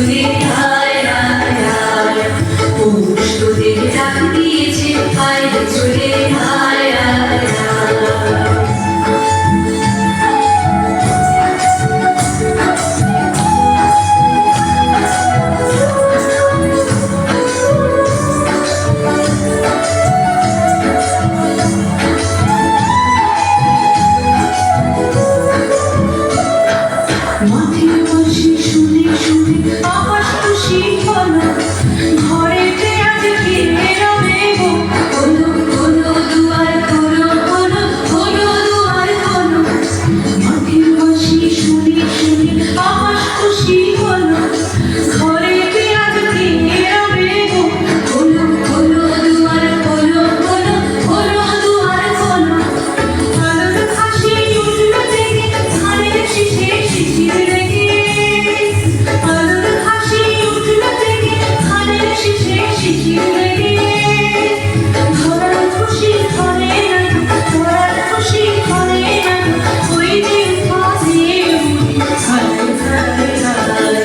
চলে আয় আয় আয় পৌষ তোদের ডাক দিয়েছে আয় চলে আয় আয় আয় মাটির বাঁশি শুনে শুনে আকাশ খুশি হলো ঘরেতে আজ ফিরে রবে গো হলো হলো দুয়ার হলো হলো হলো দুয়ার হলো মাটির বাঁশি শুনে শুনে আকাশ খুশি হলো ঘরেতে আজ ফিরে রবে গো হলো হলো দুয়ার হলো হলো হলো দুয়ার হলো আলোর হাসি উঠল থেকে ধানের শীষে শিশির রেখে আলোর হাসি উঠল থেকে ধানের শীষে শিশির রেখে ধরার খুশি ধরে না ধরার খুশি ধরে না ওই যে ফাঁসে হায় হায় হায়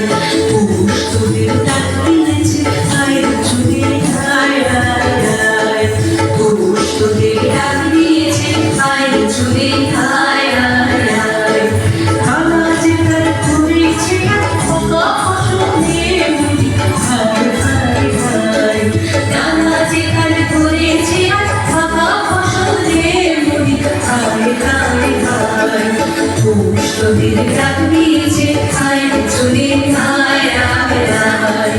পৌষ তোদের ডাক দিয়েছে আয় চলে আয় আয় আয় পৌষ তোদের ডাক দিয়েছে আয় চলে আয় আয় আয় কালা যে তার করেছে পোকা ফসলে মুড়ি হায় হায় হায় কালা যে তার করেছে পোকা ফসলে মুড়ি হায় হায় হায় পৌষ তোদের ডাক দিয়েছে আয় চলে আয় আয় আয়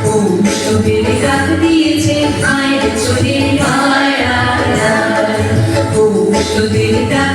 পৌষ তোদের ডাক দিয়েছে আয় চলে আয় আয় আয় পৌষ তোদের ডাক